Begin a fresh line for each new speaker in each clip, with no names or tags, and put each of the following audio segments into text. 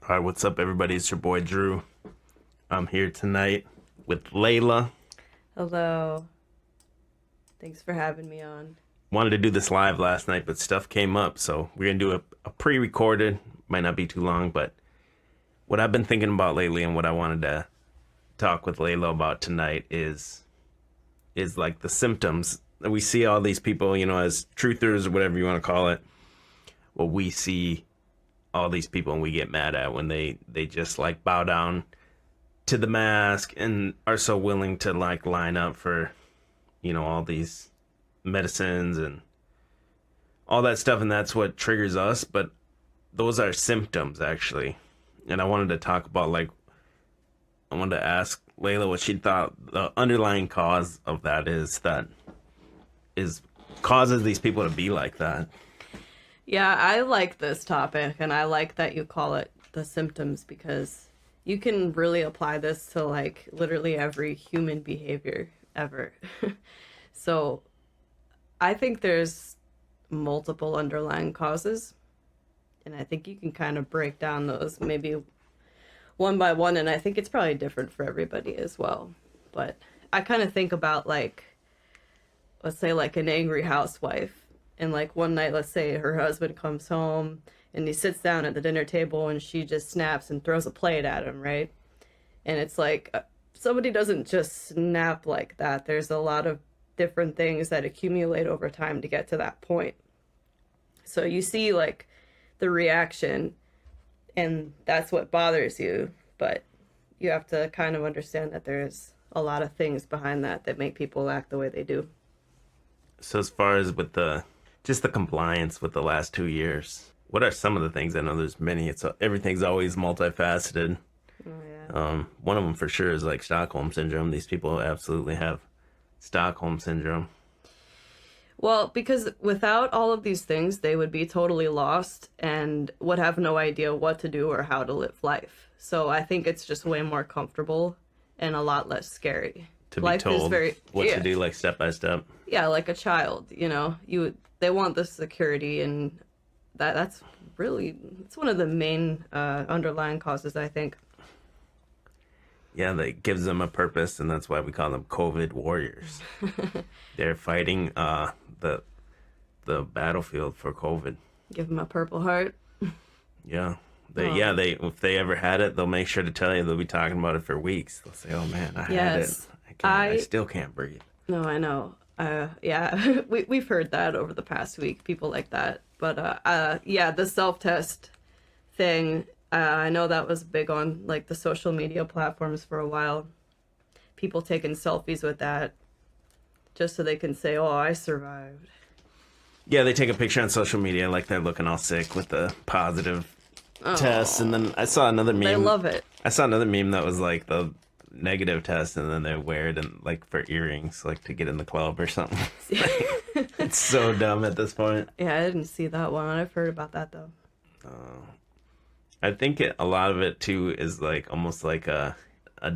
All right, what's up, everybody? It's your boy Drew. I'm here tonight with Laila.
Hello. Thanks for having me on.
Wanted to do this live last night, but stuff came up, so we're gonna do a pre-recorded. Might not be too long, but what I've been thinking about lately and what I wanted to talk with Laila about tonight is like the symptoms that we see all these people, as truthers or whatever you want to call it. What we see all these people and we get mad at when they just like bow down to the mask and are so willing to like line up for all these medicines and all that stuff, and that's what triggers us. But those are symptoms, actually. And I wanted to talk about, I wanted to ask Laila what she thought the underlying cause of that is causes these people to be like that.
Yeah, I like this topic, and I like that you call it the symptoms, because you can really apply this to like literally every human behavior ever. So I think there's multiple underlying causes, and I think you can kind of break down those maybe one by one, and I think it's probably different for everybody as well. But I kind of think about, like, let's say like an angry housewife, and like one night, let's say her husband comes home and he sits down at the dinner table and she just snaps and throws a plate at him, right? And it's like somebody doesn't just snap like that. There's a lot of different things that accumulate over time to get to that point. So you see like the reaction, and that's what bothers you, but you have to kind of understand that there's a lot of things behind that make people act the way they do.
So as far as with the compliance with the last 2 years, what are some of the things? I know there's many. Everything's always multifaceted.
Oh, yeah.
One of them for sure is like Stockholm syndrome. These people absolutely have Stockholm syndrome.
Well, because without all of these things, they would be totally lost and would have no idea what to do or how to live life. So I think it's just way more comfortable and a lot less scary.
To
Life
be told
is very,
what
yeah,
to do, like step by step.
yeah, like a child, they want the security, and that's really, it's one of the main underlying causes, I think.
Yeah, that gives them a purpose, and that's why we call them COVID warriors. They're fighting the battlefield for COVID.
Give them a Purple Heart.
Yeah.
Oh.
They if they ever had it, they'll make sure to tell you. They'll be talking about it for weeks. They'll say, "Oh man, I had it.
Yes.
I still can't breathe."
No, I know. Yeah, we've heard that over the past week, people like that. But yeah, the self-test thing, I know that was big on like the social media platforms for a while. People taking selfies with that just so they can say, "Oh, I survived."
Yeah, they take a picture on social media like they're looking all sick with the positive test, and then I saw another meme.
They love it.
I saw another meme that was like the negative test, and then they wear it and like for earrings, like to get in the club or something. It's so dumb at this point.
Yeah, I didn't see that one. I've heard about that though.
I think a lot of it too is like almost like a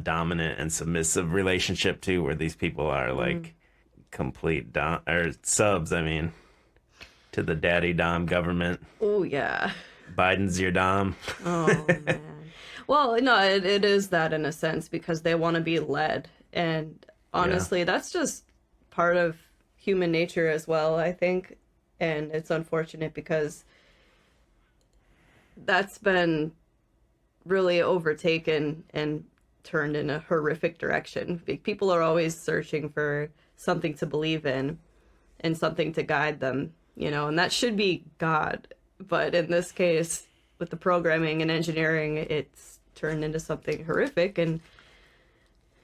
dominant and submissive relationship too, where these people are like complete or subs. I mean, to the daddy dom government.
Oh yeah.
Biden's your dom.
Oh man. Well, no, it is that in a sense, because they want to be led. And honestly, that's just part of human nature as well, I think. And it's unfortunate because that's been really overtaken and turned in a horrific direction. People are always searching for something to believe in and something to guide them, and that should be God. But in this case, with the programming and engineering, it's turned into something horrific. And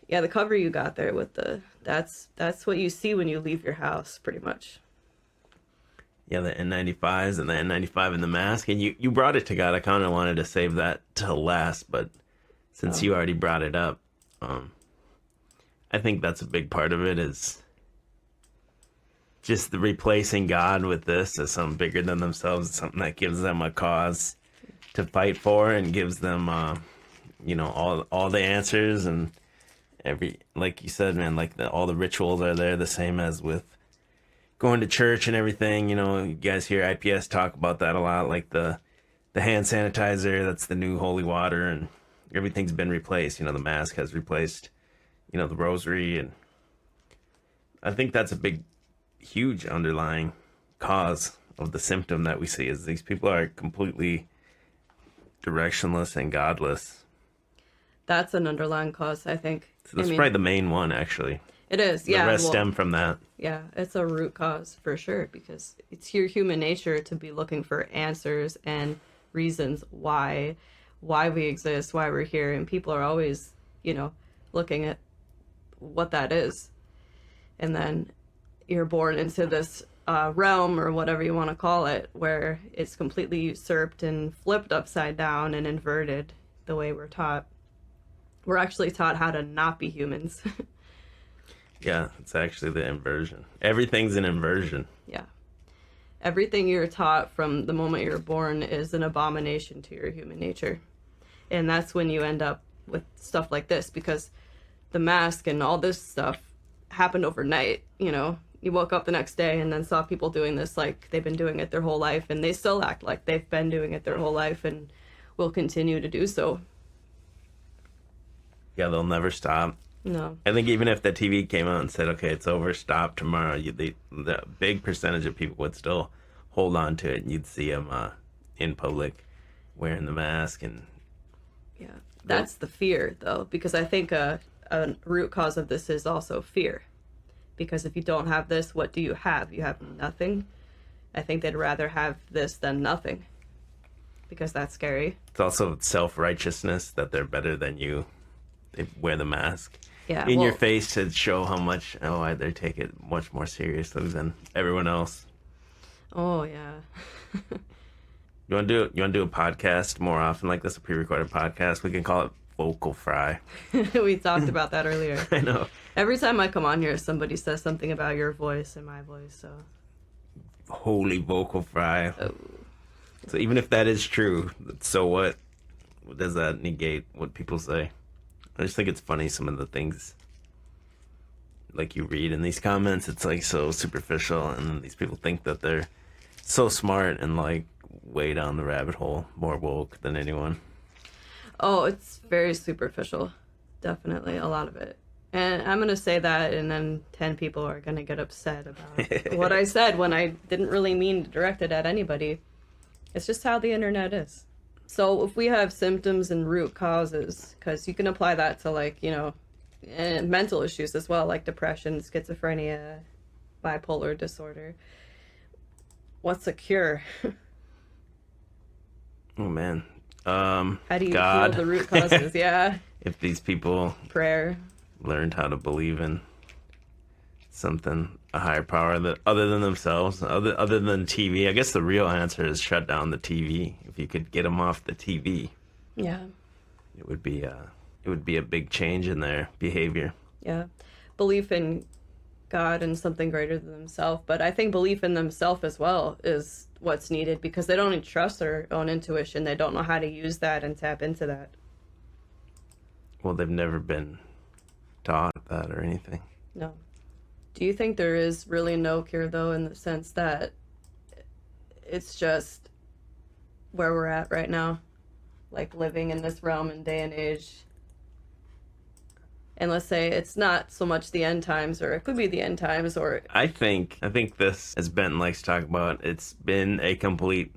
yeah, the cover you got there with that's what you see when you leave your house, pretty much.
Yeah, the N95s and the N95 and the mask. And you brought it to God. I kind of wanted to save that till last, but since you already brought it up, I think that's a big part of it, is just the replacing God with this as something bigger than themselves, something that gives them a cause to fight for and gives them, all the answers, and like you said, man, like all the rituals are there, the same as with going to church and everything. You guys hear IPS talk about that a lot, like the the hand sanitizer, that's the new holy water, and everything's been replaced. The mask has replaced, the rosary, and I think that's a big, huge underlying cause of the symptom that we see is these people are completely directionless and godless.
That's an underlying cause, I think.
So that's probably the main one, actually.
It is, yeah.
The rest stem from that.
Yeah, it's a root cause for sure, because it's your human nature to be looking for answers and reasons why we exist, why we're here, and people are always, looking at what that is. And then you're born into this realm, or whatever you want to call it, where it's completely usurped and flipped upside down and inverted the way we're taught. We're actually taught how to not be humans.
Yeah, it's actually the inversion. Everything's an inversion.
Yeah. Everything you're taught from the moment you're born is an abomination to your human nature. And that's when you end up with stuff like this, because the mask and all this stuff happened overnight. You woke up the next day and then saw people doing this like they've been doing it their whole life, and they still act like they've been doing it their whole life and will continue to do so.
Yeah, they'll never stop.
No.
I think even if the TV came out and said, okay, it's over, stop tomorrow, the big percentage of people would still hold on to it, and you'd see them in public wearing the mask. And
yeah, that's the fear, though, because I think a root cause of this is also fear. Because if you don't have this, what do you have? You have nothing. I think they'd rather have this than nothing, because that's scary.
It's also self-righteousness that they're better than you. They wear the mask
in
your face to show how much they take it much more seriously than everyone else.
Oh yeah.
You want to do a podcast more often like this, a pre-recorded podcast? We can call it Vocal Fry.
We talked about that earlier.
I know. Every
time I come on here, somebody says something about your voice and my voice. So
holy vocal fry.
Oh.
So even if that is true, so what? What does that negate what people say? I just think it's funny, some of the things like you read in these comments. It's like so superficial, and these people think that they're so smart and like way down the rabbit hole, more woke than anyone.
Oh, it's very superficial. Definitely, a lot of it. And I'm going to say that, and then 10 people are going to get upset about what I said when I didn't really mean to direct it at anybody. It's just how the internet is. So if we have symptoms and root causes, because you can apply that to and mental issues as well, like depression, schizophrenia, bipolar disorder. What's a cure?
Oh, man.
How do you
God.
heal the root causes? Yeah.
If these people
prayer
learned how to believe in something, a higher power that other than themselves, other than TV. I guess the real answer is shut down the TV. If you could get them off the TV,
yeah,
it would be a big change in their behavior.
Yeah, belief in God and something greater than themselves. But I think belief in themselves as well is what's needed, because they don't even trust their own intuition. They don't know how to use that and tap into that.
Well, they've never been taught that or anything.
No. Do you think there is really no cure, though, in the sense that it's just where we're at right now? Like living in this realm and day and age. And let's say it's not so much the end times, or it could be the end times, or...
I think this, as Ben likes to talk about, it's been a complete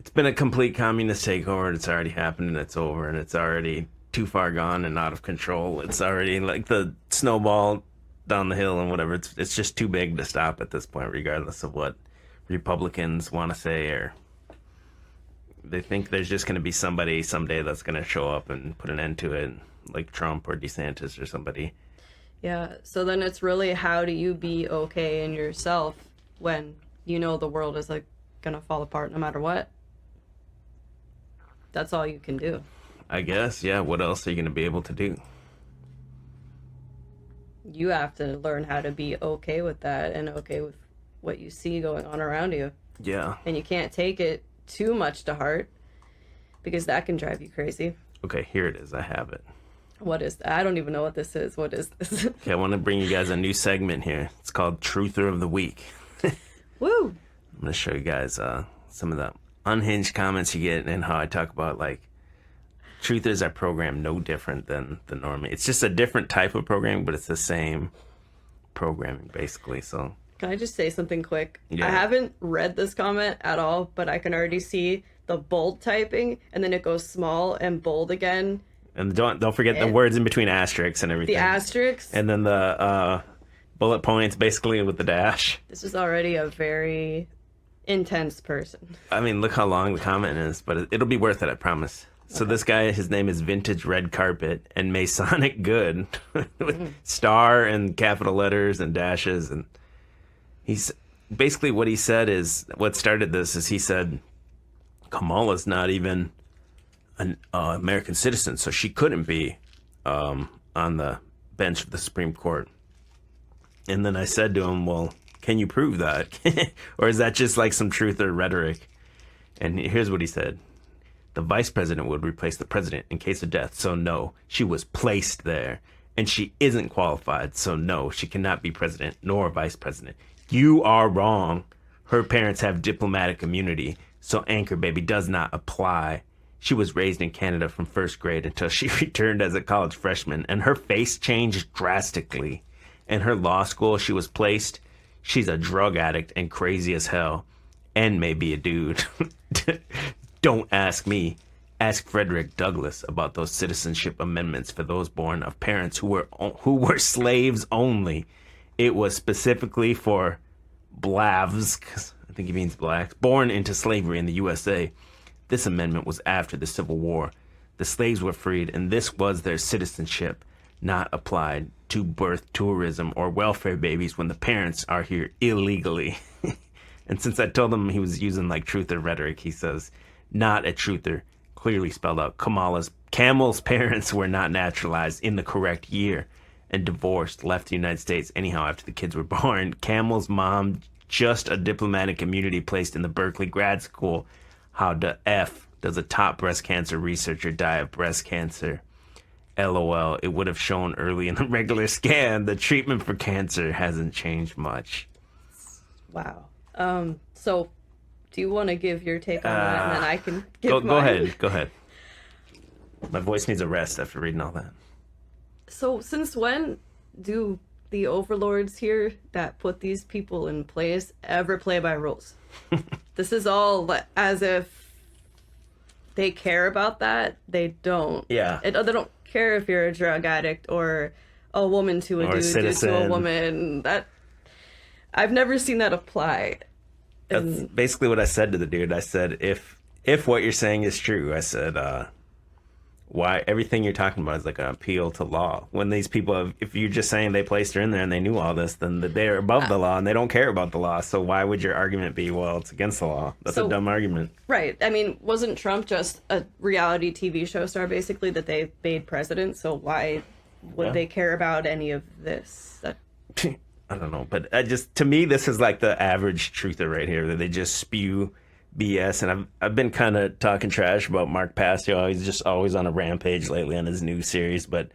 communist takeover, and it's already happened, and it's over, and it's already too far gone and out of control. It's already like the snowball down the hill and whatever. It's just too big to stop at this point, regardless of what Republicans want to say, or they think there's just going to be somebody someday that's going to show up and put an end to it, like Trump or DeSantis or somebody.
Yeah, so then it's really, how do you be okay in yourself when you know the world is like gonna fall apart no matter what? That's all you can do.
I guess, yeah. What else are you gonna be able to do?
You have to learn how to be okay with that and okay with what you see going on around you.
Yeah.
And you can't take it too much to heart, because that can drive you crazy.
Okay, here it is. I have it.
What is that? I don't even know what this is. What is this?
Okay, I want to bring you guys a new segment here. It's called Truther of the Week.
Woo!
I'm going to show you guys some of that unhinged comments you get and how I talk about like truthers are programmed no different than the normie. It's just a different type of programming, but it's the same programming basically. So
Can I just say something quick?
Yeah.
I haven't read this comment at all, but I can already see the bold typing, and then it goes small and bold again.
and don't forget the words in between asterisks and everything.
The asterisks.
And then the bullet points basically with the dash.
This is already a very intense person.
I mean, look how long the comment is, but it'll be worth it, I promise. So this guy, his name is Vintage Red Carpet and Masonic Good with star and capital letters and dashes. And he's basically what he said is what started this is he said Kamala's not even an American citizen, so she couldn't be on the bench of the Supreme Court. And then I said to him, well, can you prove that? Or is that just like some truth or rhetoric? And here's what he said. The vice president would replace the president in case of death. So no, she was placed there. And she isn't qualified. So no, she cannot be president nor vice president. You are wrong. Her parents have diplomatic immunity. So Anchor Baby does not apply. She was raised in Canada from first grade until she returned as a college freshman. And her face changed drastically. In her law school, she was placed. She's a drug addict and crazy as hell. And maybe a dude. Don't ask me. Ask Frederick Douglass about those citizenship amendments for those born of parents who were slaves only. It was specifically for blavs, 'cause I think he means blacks, born into slavery in the USA. This amendment was after the Civil War. The slaves were freed, and this was their citizenship, not applied to birth tourism or welfare babies when the parents are here illegally. And since I told him he was using like truth or rhetoric, he says, not a truther, clearly spelled out. Camel's parents were not naturalized in the correct year and divorced, left the United States anyhow after the kids were born. Camel's mom, just a diplomatic immunity placed in the Berkeley grad school. How the F does a top breast cancer researcher die of breast cancer? LOL, it would have shown early in the regular scan. The treatment for cancer hasn't changed much.
Wow. So do you want to give your take on that, and then I can give
Go
mine?
Go ahead. My voice needs a rest after reading all that.
So since when do the overlords here that put these people in place ever play by rules? This is all as if they care about that. They don't.
Yeah.
They don't care if you're a drug addict or a woman to a
Or a
dude to
citizen.
a woman. That I've never seen that apply.
That's basically what I said to the dude. I said, if what you're saying is true, I said, why everything you're talking about is like an appeal to law. When these people, if you're just saying they placed her in there and they knew all this, then they're above the law and they don't care about the law. So why would your argument be, well, it's against the law? That's a dumb argument.
Right. I mean, wasn't Trump just a reality TV show star, basically, that they made president? So why would they care about any of this?
I don't know, but to me, this is like the average truther right here, that they just spew BS. And I've been kind of talking trash about Mark Passio. He's just always on a rampage lately on his new series. But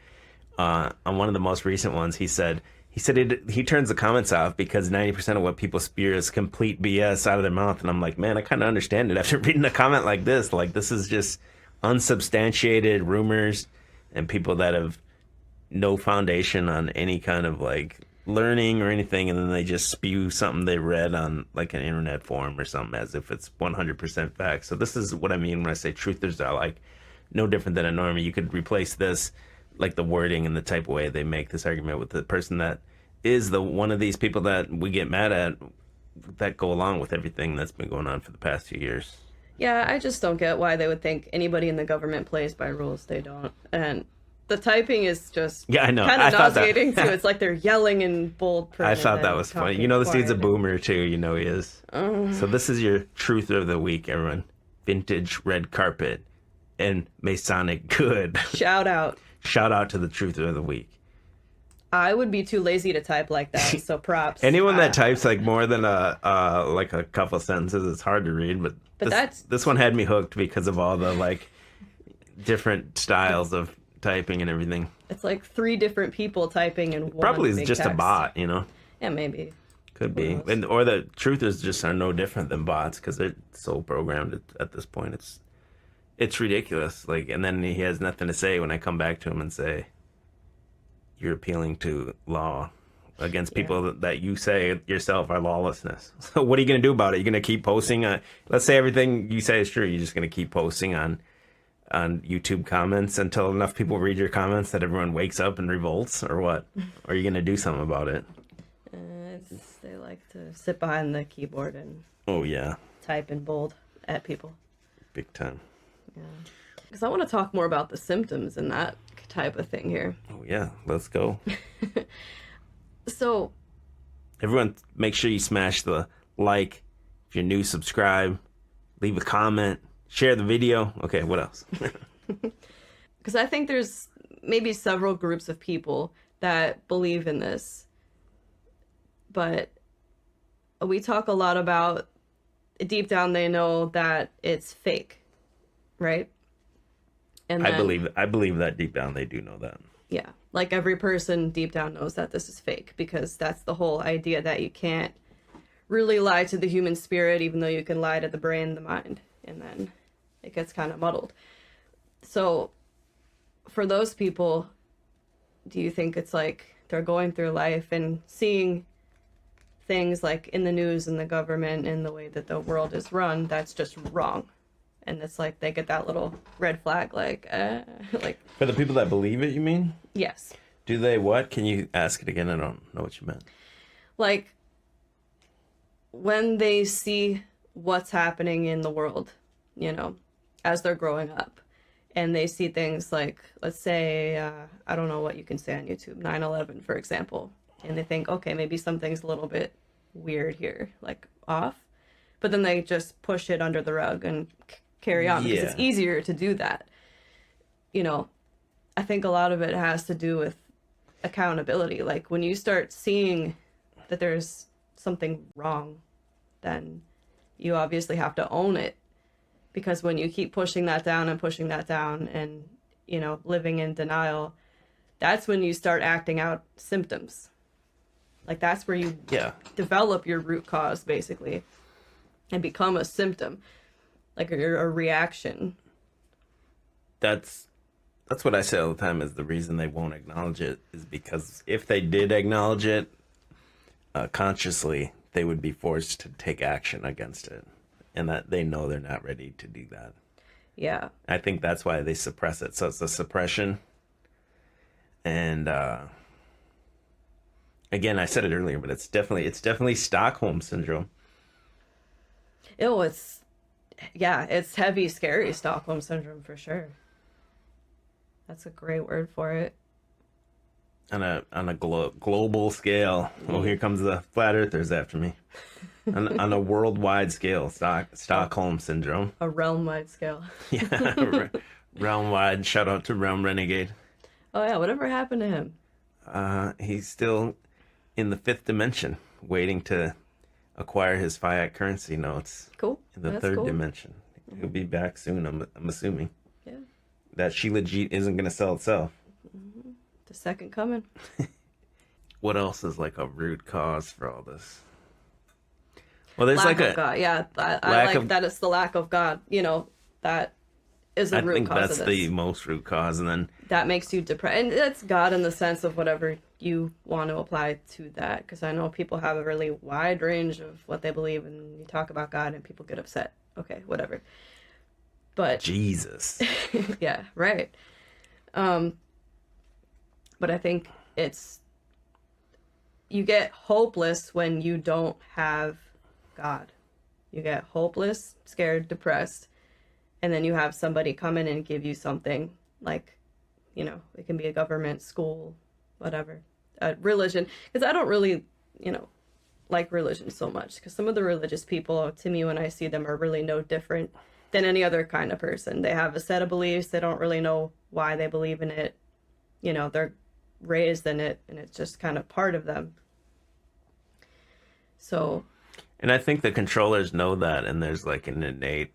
on one of the most recent ones, he said he turns the comments off because 90% of what people spew is complete BS out of their mouth. And I'm like, man, I kind of understand it after reading a comment like this. Like, this is just unsubstantiated rumors and people that have no foundation on any kind of like learning or anything, and then they just spew something they read on like an internet forum or something as if it's 100% fact. So this is what I mean when I say truthers are like no different than a normie. You could replace this, like the wording and the type of way they make this argument, with the person that is one of these people that we get mad at that go along with everything that's been going on for the past few years.
Yeah, I just don't get why they would think anybody in the government plays by rules. They don't. And the typing is just
I know.
kind
I
of
thought
nauseating too. It's like they're yelling in bold print.
I thought that was funny. You know, this dude's a boomer too. You know he is. So this is your truth of the week, everyone. Vintage Red Carpet and Masonic Good.
Shout out.
Shout out to the truth of the week.
I would be too lazy to type like that, so props.
Anyone that types like more than like a couple sentences, it's hard to read. But this one had me hooked because of all the like different styles of typing and everything.
It's like 3 different people typing in one.
Probably is
big
just
text.
a bot, you know.
Yeah, maybe.
Could be,
knows?
and or the truth is just are no different than bots because they're so programmed at this point. It's ridiculous. Like, and then he has nothing to say when I come back to him and say, "You're appealing to law against people that you say yourself are lawlessness." So what are you going to do about it? You're going to keep posting on? Let's say everything you say is true. You're just going to keep posting on YouTube comments until enough people read your comments that everyone wakes up and revolts, or what? Or are you going to do something about it?
They like to sit behind the keyboard and
Oh yeah,
type in bold at people.
big time.
Yeah. Because I want to talk more about the symptoms and that type of thing here.
Oh yeah, let's go.
So,
Everyone, make sure you smash the like. If you're new, subscribe. Leave a comment. Share the video. Okay, what else?
because I think there's maybe several groups of people that believe in this, but we talk a lot about deep down they know that it's fake, right? And then,
I believe that deep down they do know that.
yeah, like every person deep down knows that this is fake because that's the whole idea that you can't really lie to the human spirit, even though you can lie to the brain, the mind, and then it gets kind of muddled. So for those people, do you think it's like they're going through life and seeing things like in the news and the government and the way that the world is run that's just wrong, and it's like they get that little red flag like like
For the people that believe it, you mean?
yes,
Do they what? Can you ask it again? I don't know what you meant.
like when they see what's happening in the world, as they're growing up, and they see things like, let's say, I don't know what you can say on YouTube, 9/11, for example, and they think, okay, maybe something's a little bit weird here, like off, but then they just push it under the rug and carry on because it's easier to do that. I think a lot of it has to do with accountability. Like when you start seeing that there's something wrong, then you obviously have to own it. Because when you keep pushing that down and, living in denial, that's when you start acting out symptoms. Like that's where you develop your root cause, basically, and become a symptom, like a reaction.
That's what I say all the time is the reason they won't acknowledge it is because if they did acknowledge it consciously, they would be forced to take action against it. And that they know they're not ready to do that.
Yeah.
I think that's why they suppress it. So it's a suppression. And again, I said it earlier, but it's definitely Stockholm syndrome.
It's heavy, scary Stockholm syndrome for sure. That's a great word for it.
On a global scale. Oh, here comes the flat earthers after me. on a worldwide scale, Stockholm syndrome.
A realm-wide scale.
Yeah, realm-wide. Shout out to Realm Renegade.
Oh yeah, whatever happened to him?
He's still in the fifth dimension, waiting to acquire his fiat currency notes.
Cool.
In the
That's
third
cool.
dimension. He'll be back soon, I'm assuming.
Yeah.
That Sheila Jeet isn't going to sell itself.
Mm-hmm. The second coming.
What else is like a root cause for all this? Well, there's
lack
like
of God. Yeah, I
lack
like
of-
that it's the lack of God. That is a
I
root
think
cause
that's
of this.
the most root cause, and then
That makes you depressed. And it's God in the sense of whatever you want to apply to that. Because I know people have a really wide range of what they believe, and you talk about God and people get upset. Okay, whatever. But
Jesus.
yeah, right. But I think you get hopeless when you don't have God. You get hopeless, scared, depressed, and then you have somebody come in and give you something like, it can be a government, school, whatever, religion. Because I don't really, like religion so much. Because some of the religious people, to me, when I see them, are really no different than any other kind of person. They have a set of beliefs. They don't really know why they believe in it. They're raised in it, and it's just kind of part of them. So,
And I think the controllers know that, and there's like an innate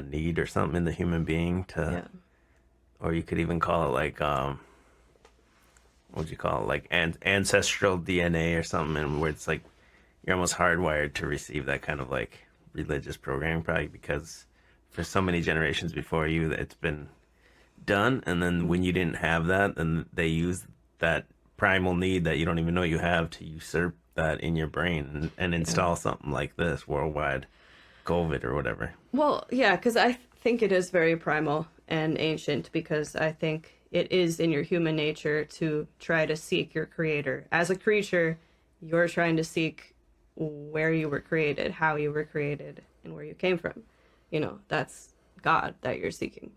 need or something in the human being to, or you could even call it like, what would you call it? Like ancestral DNA or something, and where it's like you're almost hardwired to receive that kind of like religious programming, probably because for so many generations before you, it's been done. And then when you didn't have that, then they use that primal need that you don't even know you have to usurp that in your brain and
Yeah.
install something like this worldwide COVID or whatever.
Well, yeah, because I think it is very primal and ancient because I think it is in your human nature to try to seek your creator. As a creature, you're trying to seek where you were created, how you were created, and where you came from. That's God that you're seeking.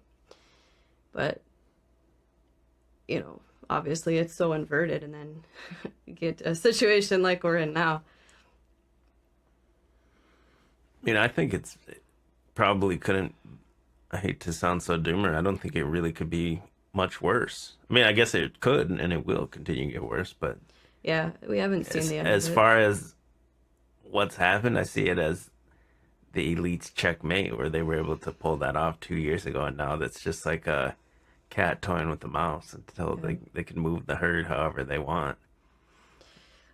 But, obviously it's so inverted, and then you get a situation like we're in now.
I think it probably couldn't. I hate to sound so doomer. I don't think it really could be much worse. I mean, I guess it could and it will continue to get worse, but
Yeah, we haven't seen the end
as
of it.
far as what's happened, I see it as the elites checkmate, where they were able to pull that off 2 years ago, and now that's just like a cat toying with the mouse until
Yeah.
they can move the herd however they want.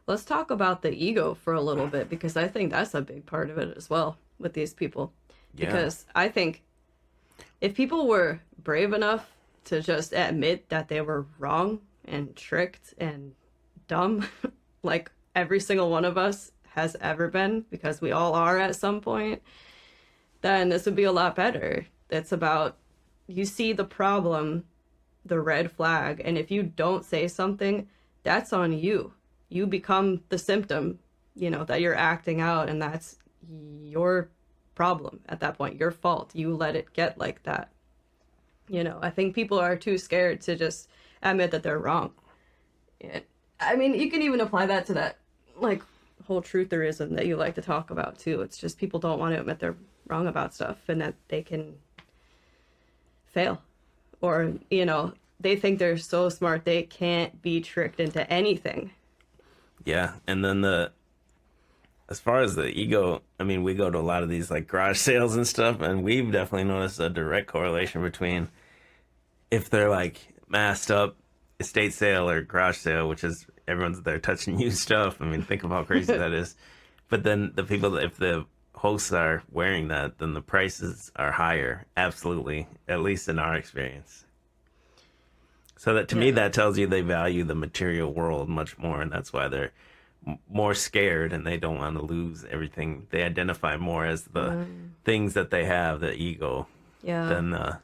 Let's talk about the ego for a little bit because I think that's a big part of it as well with these people.
Yeah,
Because I think if people were brave enough to just admit that they were wrong and tricked and dumb, like every single one of us has ever been, because we all are at some point, then this would be a lot better. It's about you see the problem, the red flag, and if you don't say something, that's on you. You become the symptom, that you're acting out, and that's your problem at that point, your fault. You let it get like that. I think people are too scared to just admit that they're wrong. And, I mean, you can even apply that to that, like, whole trutherism that you like to talk about, too. It's just people don't want to admit they're wrong about stuff and that they can fail. Or, they think they're so smart they can't be tricked into anything.
yeah. And then as far as the ego, I mean, we go to a lot of these like garage sales and stuff, and we've definitely noticed a direct correlation between if they're like masked up estate sale or garage sale, which is everyone's there touching used stuff. I mean, think of how crazy that is. But then the people, if the hosts are wearing that, then the prices are higher. Absolutely, at least in our experience. So that to me,
Yeah.
that tells you they value the material world much more, and that's why they're more scared and they don't want to lose everything. They identify more as the things that they have, the ego,
Yeah.
than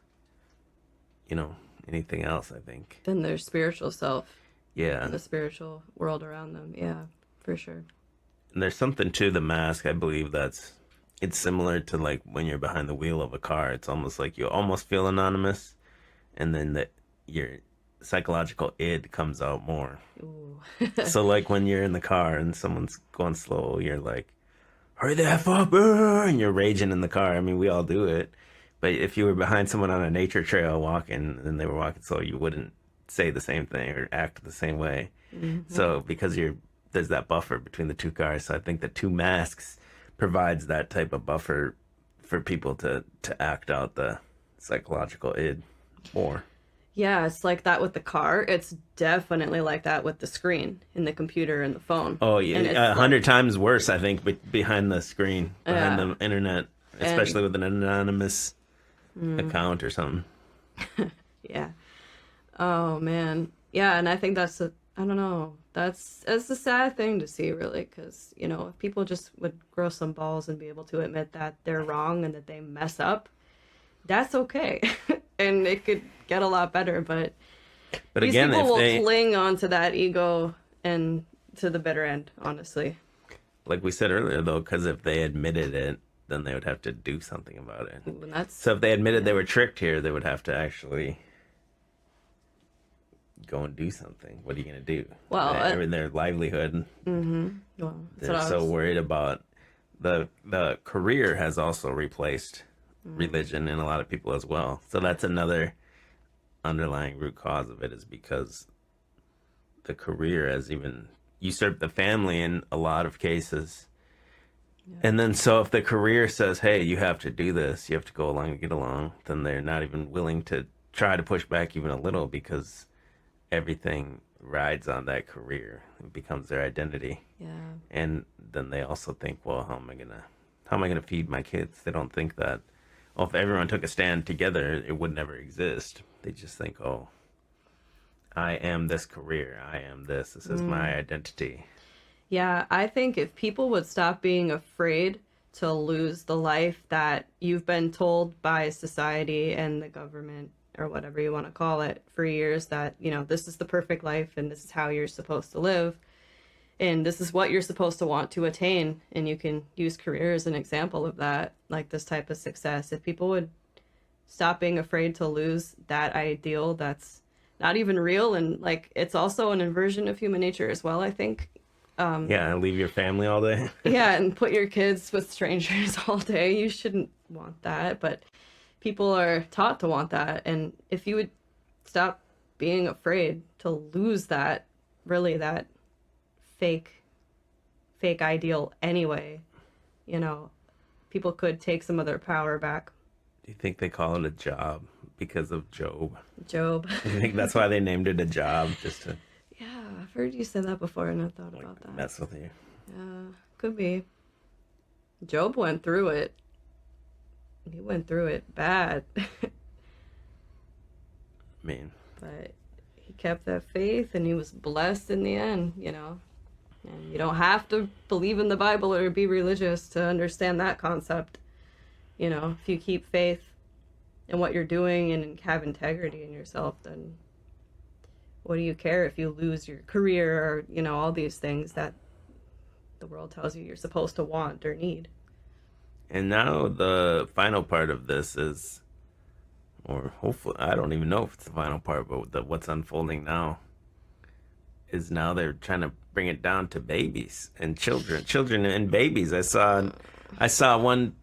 you know anything else. I think.
Than their spiritual self
Yeah,
and the spiritual world around them. Yeah, for sure.
and there's something to the mask. I believe it's similar to like when you're behind the wheel of a car. It's almost like you almost feel anonymous, and then your psychological id comes out more.
Ooh.
So like when you're in the car and someone's going slow, you're like, hurry the F up, and you're raging in the car. I mean, we all do it. But if you were behind someone on a nature trail walking and they were walking slow, you wouldn't say the same thing or act the same way. So because there's that buffer between the two cars. So I think the two masks provides that type of buffer for people to act out the psychological id more.
Yeah, it's like that with the car. It's definitely like that with the screen in the computer and the phone.
Oh
And
yeah,
it's
100 times worse, I think, behind the screen, behind
Yeah.
the internet, especially with an anonymous account or something.
Yeah. Oh man. Yeah, and I think I don't know. That's a sad thing to see, really, because if people just would grow some balls and be able to admit that they're wrong and that they mess up, that's okay, and it could get a lot better. But
But
these
again,
people
if
will
they,
cling on to that ego and to the bitter end, honestly.
like we said earlier, though, because if they admitted it, then they would have to do something about it.
And that's
So if they admitted they were tricked here, they would have to actually go and do something. What are you going to do?
Well,
I mean, their livelihood.
well, that's
They're
what I
so
was.
worried about the career has also replaced religion in a lot of people as well. So that's another underlying root cause of it, is because the career has even usurped the family in a lot of cases. And then so if the career says, hey, you have to do this, you have to go along to get along, then they're not even willing to try to push back even a little, because everything rides on that career. It becomes their identity.
Yeah.
And then they also think, well, how am I gonna feed my kids? They don't think that, well, if everyone took a stand together, it would never exist. They just think, oh, I am this career. I am this. This is my identity.
Yeah, I think if people would stop being afraid to lose the life that you've been told by society and the government or whatever you want to call it for years, that, this is the perfect life and this is how you're supposed to live and this is what you're supposed to want to attain, and you can use career as an example of that, like this type of success. If people would stop being afraid to lose that ideal that's not even real, and like it's also an inversion of human nature as well, I think.
Yeah, leave your family all day.
Yeah, and put your kids with strangers all day. You shouldn't want that, but people are taught to want that. And if you would stop being afraid to lose that, really that fake ideal anyway, people could take some of their power back.
Do you think they call it a job because of Job?
Job.
Do you think that's why they named it a job? Just to
Yeah, I've heard you say that before and I've thought about that.
mess with you.
Yeah, could be. Job went through it. He went through it bad.
I mean,
But he kept that faith and he was blessed in the end, And you don't have to believe in the Bible or be religious to understand that concept. If you keep faith in what you're doing and have integrity in yourself, then what do you care if you lose your career or, all these things that the world tells you you're supposed to want or need.
and now the final part of this is, or hopefully, I don't even know if it's the final part, but what's unfolding now is now they're trying to bring it down to babies and children and babies. I saw one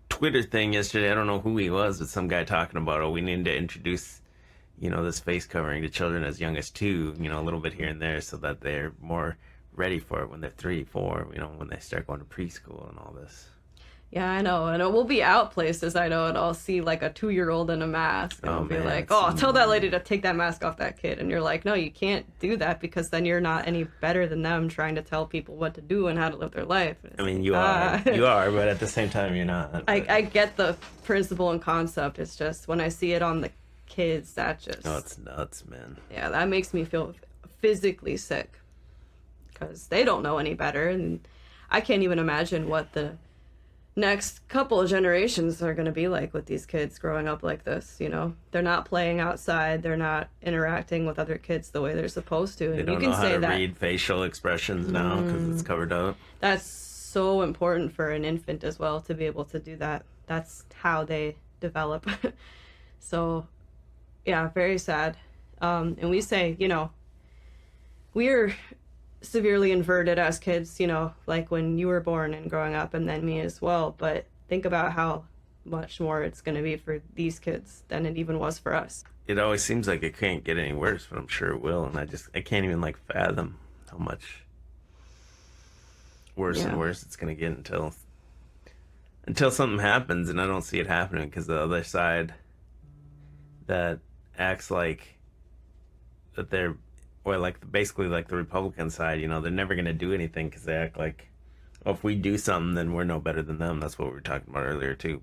Twitter thing yesterday. I don't know who he was, but some guy talking about, oh, we need to introduce, this face covering to children as young as 2, a little bit here and there, so that they're more ready for it when they're 3, 4, when they start going to preschool and all this.
Yeah, I know. And it will be out places, I know, and I'll see like a 2-year-old in a mask. And
Oh,
I'll be
man,
like,
it's-
tell that lady to take that mask off that kid. And you're like, no, you can't do that because then you're not any better than them trying to tell people what to do and how to live their life. And it's
I mean,
like,
you are, but at the same time, you're not.
I get the principle and concept. It's just when I see it on the kids, that just...
Oh, it's nuts, man.
Yeah, that makes me feel physically sick because they don't know any better. And I can't even imagine what the next couple of generations are going to be like with these kids growing up like this. They're not playing outside, they're not interacting with other kids the way they're supposed to, and
They don't
you can
know how
say
to
that
read facial expressions now because it's covered up.
that's so important for an infant as well, to be able to do that. That's how they develop. So yeah, very sad. And we say, we're severely inverted as kids, like when you were born and growing up, and then me as well. But think about how much more it's going to be for these kids than it even was for us.
It always seems like it can't get any worse, but I'm sure it will. And I can't even fathom how much worse
Yeah.
and worse it's going to get until something happens. And I don't see it happening because the other side that acts like that they're, or basically the Republican side, they're never going to do anything because they act like, oh, if we do something, then we're no better than them. That's what we were talking about earlier too.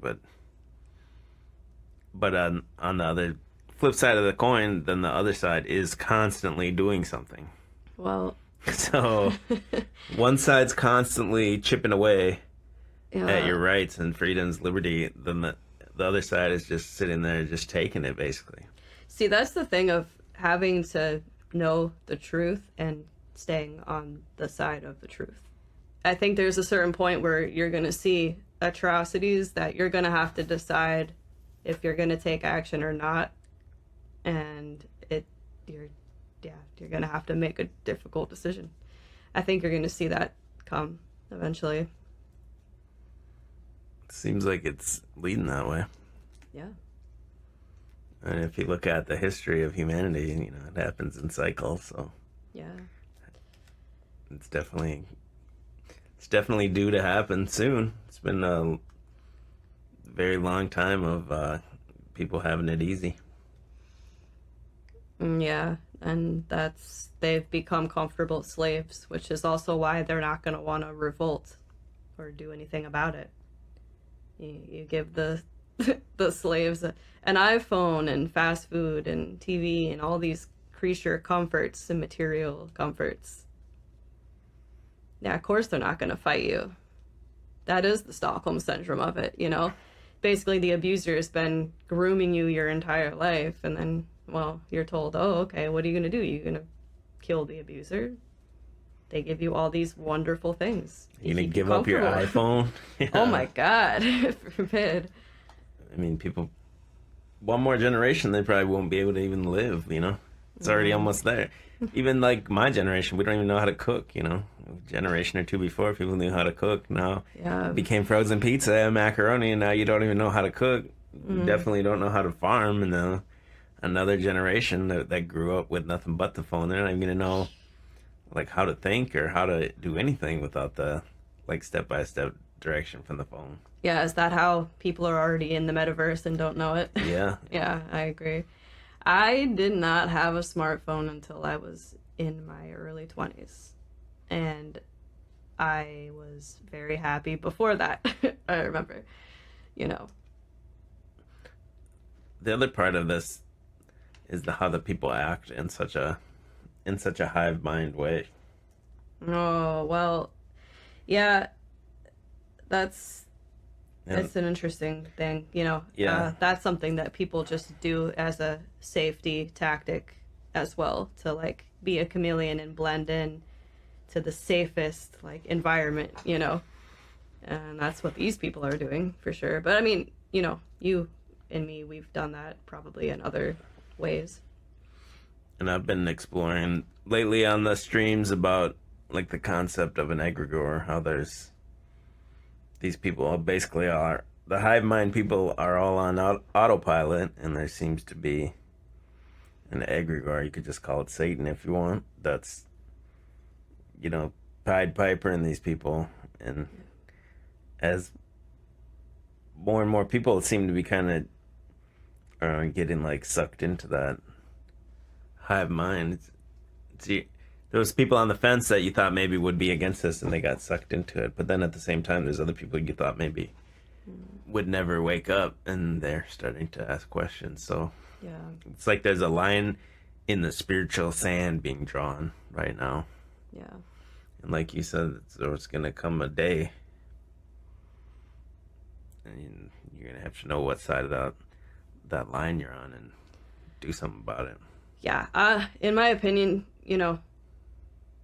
But on the other flip side of the coin, then the other side is constantly doing something.
Well,
So one side's constantly chipping away
yeah.
at your rights and freedoms, liberty. Then the other side is just sitting there, just taking it, basically.
See, that's the thing of having to know the truth and staying on the side of the truth. I think there's a certain point where you're going to see atrocities that you're going to have to decide if you're going to take action or not. And you're going to have to make a difficult decision. I think you're going to see that come eventually.
Seems like it's leading that way.
Yeah.
And if you look at the history of humanity, it happens in cycles. So
Yeah.
it's definitely due to happen soon. It's been a very long time of people having it easy.
Yeah. And they've become comfortable slaves, which is also why they're not going to want to revolt or do anything about it. You give the the slaves an iPhone and fast food and TV and all these creature comforts and material comforts. Yeah, of course they're not going to fight you. That is the Stockholm syndrome of it, you know? Basically, the abuser has been grooming you your entire life, and then, well, you're told, oh, okay, what are you going to do? You're going to kill the abuser? They give you all these wonderful things.
You're going to give up your iPhone?
Yeah. Oh my God, forbid.
I mean, people, one more generation, they probably won't be able to even live, you know? It's already almost there. Even like my generation, we don't even know how to cook, you know? A generation or two before, people knew how to cook. Now it became frozen pizza and macaroni, and now you don't even know how to cook. You definitely don't know how to farm. And then another generation that grew up with nothing but the phone, they're not even going to know like how to think or how to do anything without the like step-by-step direction from the phone.
Yeah, is that how people are already in the metaverse and don't know it?
Yeah.
Yeah, I agree. I did not have a smartphone until I was in my early 20s. And I was very happy before that. I remember, you know.
The other part of this is how the people act in such a hive mind way.
Oh, well, yeah, that's it's an interesting thing, you know.
Yeah.
That's something that people just do as a safety tactic as well, to like be a chameleon and blend in to the safest like environment, you know. And that's what these people are doing for sure. But I mean, you know, you and me, we've done that probably in other ways.
And I've been exploring lately on the streams about like the concept of an egregore, how there's these people basically are the hive mind people are all on autopilot, and there seems to be an egregore. You could just call it Satan if you want. That's, you know, Pied Piper and these people. And as more and more people seem to be kind of getting like sucked into that hive mind. See, there was people on the fence that you thought maybe would be against this, and they got sucked into it. But then at the same time, there's other people you thought maybe would never wake up, and they're starting to ask questions. So
yeah,
it's like there's a line in the spiritual sand being drawn right now.
Yeah.
And like you said, there's going to come a day, and you're going to have to know what side of that line you're on and do something about it.
Yeah. In my opinion, you know,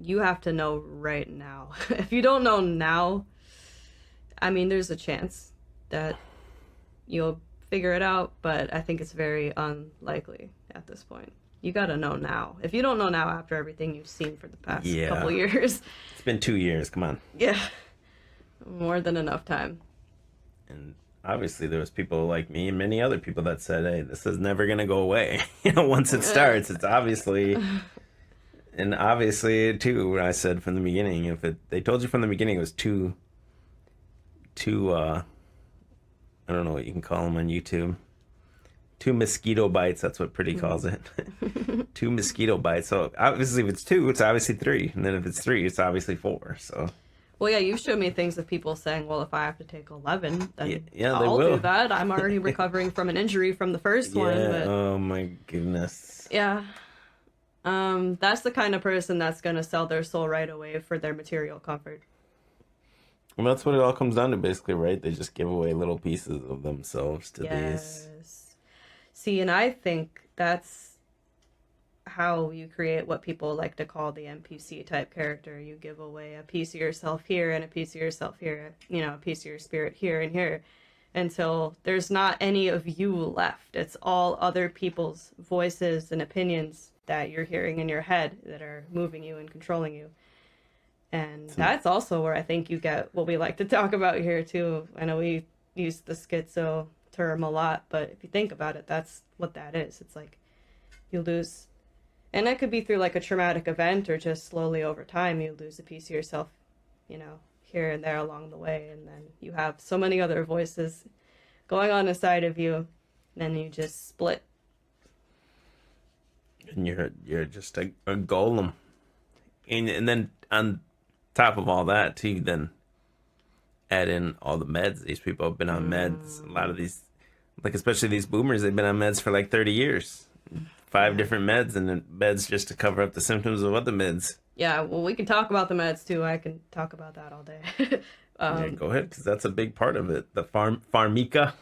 you have to know right now. If you don't know now, I mean, there's a chance that you'll figure it out, but I think it's very unlikely at this point. You gotta know now. If you don't know now after everything you've seen for the past couple years.
It's been 2 years, come on.
Yeah. More than enough time.
And obviously there was people like me and many other people that said, hey, this is never gonna go away. You know, once it starts, it's obviously... And obviously, too, I said from the beginning, they told you from the beginning it was two I don't know what you can call them on YouTube. 2 mosquito bites, that's what Pretty calls it. 2 mosquito bites. So obviously if it's 2, it's obviously 3. And then if it's 3, it's obviously 4. So
well, yeah, you've showed me things of people saying, well, if I have to take 11, then
I'll
do that. I'm already recovering from an injury from the first one. But...
oh my goodness.
Yeah. That's the kind of person that's going to sell their soul right away for their material comfort.
Well, that's what it all comes down to, basically, right? They just give away little pieces of themselves to these.
See, and I think that's how you create what people like to call the NPC type character. You give away a piece of yourself here and a piece of yourself here, you know, a piece of your spirit here and here, until there's not any of you left. It's all other people's voices and opinions that you're hearing in your head that are moving you and controlling you. And that's also where I think you get what we like to talk about here too. I know we use the schizo term a lot, but if you think about it, that's what that is. It's like you lose, and that could be through like a traumatic event or just slowly over time, you lose a piece of yourself, you know, here and there along the way. And then you have so many other voices going on inside of you, and then you just split.
And you're just a golem. And then on top of all that, too, then add in all the meds. These people have been on meds. A lot of these, like especially these boomers, they've been on meds for like 30 years. Five different meds, and then meds just to cover up the symptoms of other meds.
Yeah, well, we can talk about the meds too. I can talk about that all day.
Yeah, go ahead, because that's a big part of it. The pharmica.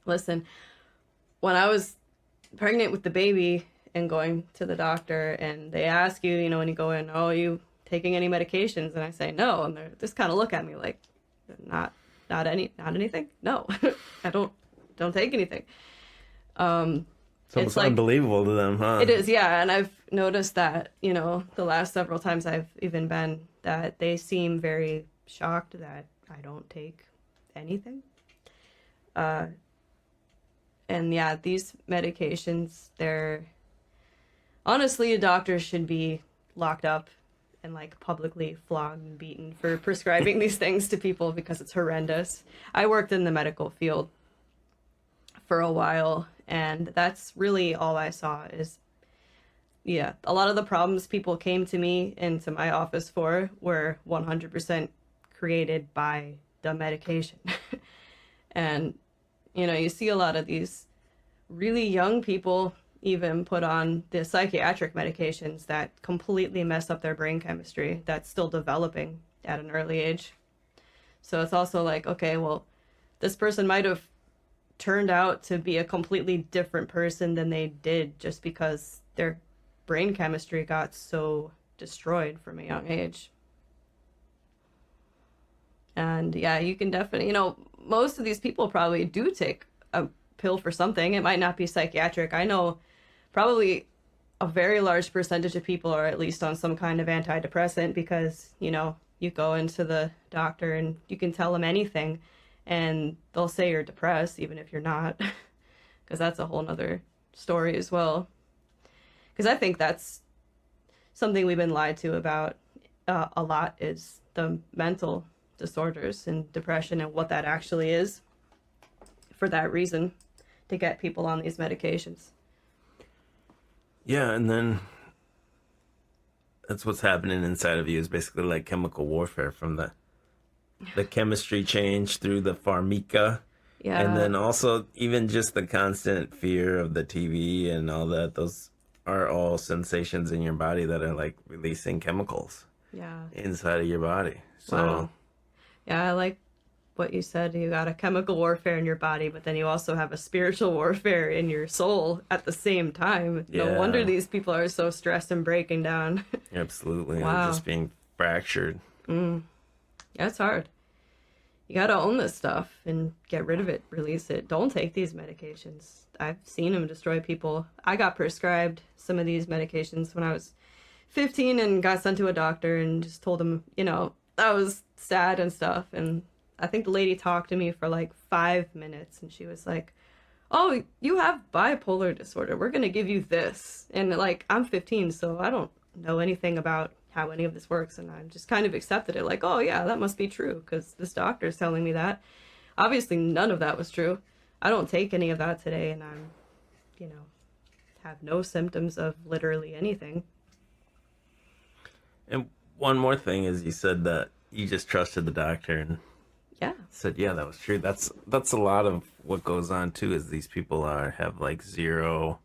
Listen, when I was pregnant with the baby and going to the doctor, and they ask you, when you go in, oh, are you taking any medications? And I say no, and they just kind of look at me like, not anything. No, I don't take anything.
It's almost unbelievable to them, huh?
It is, yeah. And I've noticed that, the last several times I've even been, that they seem very shocked that I don't take anything. And yeah, these medications, they're honestly, a doctor should be locked up and like publicly flogged and beaten for prescribing these things to people because it's horrendous. I worked in the medical field for a while, and that's really all I saw is, yeah, a lot of the problems people came to me into my office for were 100% created by the medication. And, you see a lot of these really young people even put on the psychiatric medications that completely mess up their brain chemistry that's still developing at an early age. So it's also like, okay, well, this person might have turned out to be a completely different person than they did just because their brain chemistry got so destroyed from a young age. And yeah, you can definitely, most of these people probably do take a pill for something. It might not be psychiatric. I know probably a very large percentage of people are at least on some kind of antidepressant because, you go into the doctor and you can tell them anything and they'll say you're depressed even if you're not, because that's a whole nother story as well. Because I think that's something we've been lied to about a lot, is the mental disorders and depression and what that actually is, for that reason, to get people on these medications.
Yeah, and then that's what's happening inside of you is basically like chemical warfare from the chemistry change through the pharmica.
Yeah.
And then also even just the constant fear of the TV and all that. Those are all sensations in your body that are like releasing chemicals inside of your body. So
wow. Yeah, I like what you said. You got a chemical warfare in your body, but then you also have a spiritual warfare in your soul at the same time.
Yeah.
No wonder these people are so stressed and breaking down.
Absolutely.
Wow.
They're just being fractured.
Yeah, it's hard. You got to own this stuff and get rid of it, release it. Don't take these medications. I've seen them destroy people. I got prescribed some of these medications when I was 15 and got sent to a doctor and just told him, I was sad and stuff. And I think the lady talked to me for like 5 minutes and she was like, oh, you have bipolar disorder. We're going to give you this. And like, I'm 15, so I don't know anything about how any of this works. And I just kind of accepted it like, oh yeah, that must be true because this doctor's telling me that. Obviously, none of that was true. I don't take any of that today, and I'm, have no symptoms of literally anything.
And one more thing is you said that you just trusted the doctor and said, yeah, that was true. That's a lot of what goes on too, is these people have like zero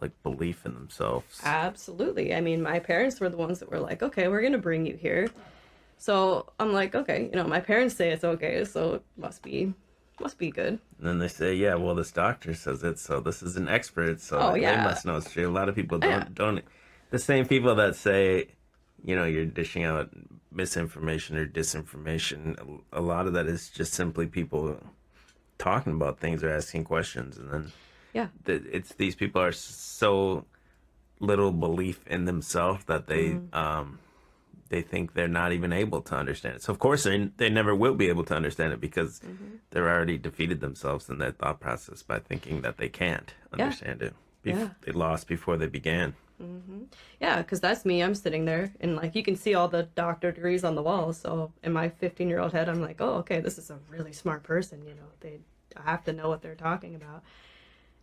like belief in themselves.
Absolutely. I mean, my parents were the ones that were like, okay, we're going to bring you here. So I'm like, okay, my parents say it's okay, so it must be good.
And then they say, yeah, well, this doctor says it, so this is an expert, so they must know it's true. A lot of people don't. The same people that say, you're dishing out misinformation or disinformation, a lot of that is just simply people talking about things or asking questions, and then it's these people are so little belief in themselves that they think they're not even able to understand it. So of course they never will be able to understand it because they're already defeated themselves in their thought process by thinking that they can't understand it. They lost before they began.
Yeah, because that's me. I'm sitting there and like you can see all the doctor degrees on the wall. So in my 15-year-old head, I'm like, oh, okay, this is a really smart person. They have to know what they're talking about.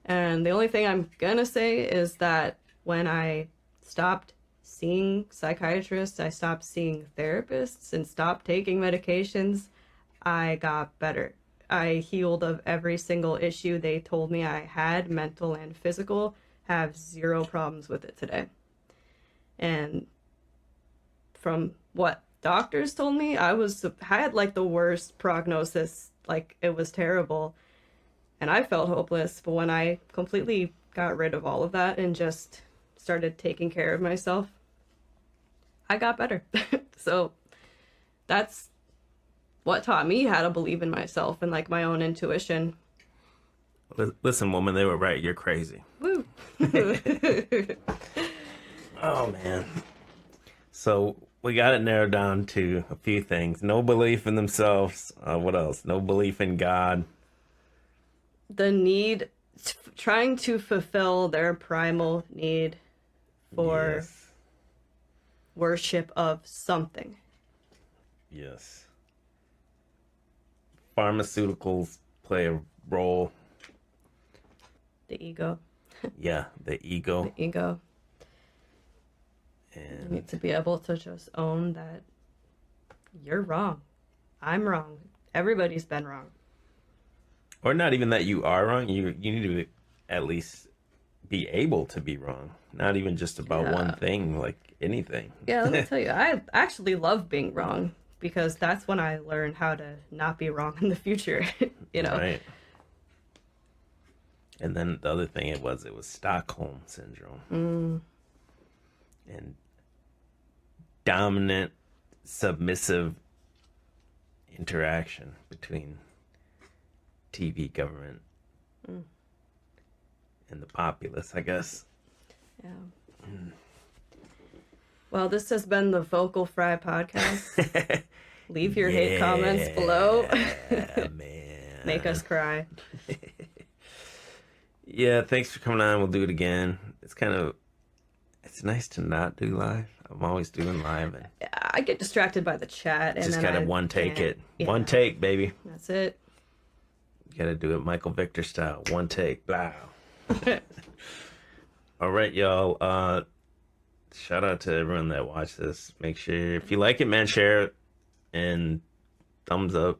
And the only thing I'm gonna say is that when I stopped seeing psychiatrists, I stopped seeing therapists, and stopped taking medications, I got better. I healed of every single issue they told me I had, mental and physical, have zero problems with it today. And from what doctors told me, I had like the worst prognosis, like it was terrible, and I felt hopeless. But when I completely got rid of all of that and just started taking care of myself, I got better. So that's what taught me how to believe in myself and like my own intuition.
Listen, woman, they were right. You're crazy.
Woo.
Oh, man. So we got it narrowed down to a few things. No belief in themselves. What else? No belief in God.
The need, trying to fulfill their primal need for
Yes.
worship of something.
Yes. Pharmaceuticals play a role.
The ego.
Yeah, the ego.
The ego. You
And
need to be able to just own that you're wrong. I'm wrong. Everybody's been wrong.
or not even that you are wrong. You need to at least be able to be wrong. Not even just about one thing, like anything.
Yeah, let me tell you, I actually love being wrong because that's when I learn how to not be wrong in the future, you know?
Right. And then the other thing it was Stockholm syndrome. And dominant, submissive interaction between TV, government, and the populace, I guess.
Yeah. Well, this has been the Vocal Fry podcast. Leave your hate comments below.
Man.
Make us cry.
Yeah, thanks for coming on. We'll do it again. It's nice to not do live. I'm always doing live. And
I get distracted by the chat. And
just
then
gotta
I
one take
can't.
it.
Yeah.
One take, baby.
That's it.
You gotta do it Michael Victor style. One take. Blah. All right, y'all. Shout out to everyone that watched this. Make sure, if you like it, man, share it. And thumbs up.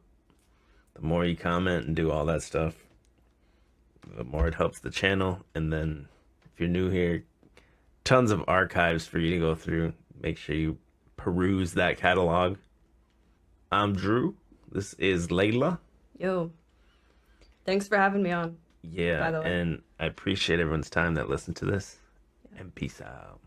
The more you comment and do all that stuff, the more it helps the channel. And then if you're new here, tons of archives for you to go through. Make sure you peruse that catalog. I'm Drew. This is Laila.
Yo. Thanks for having me on.
Yeah,
By the way.
and I appreciate everyone's time that listened to this. And peace out.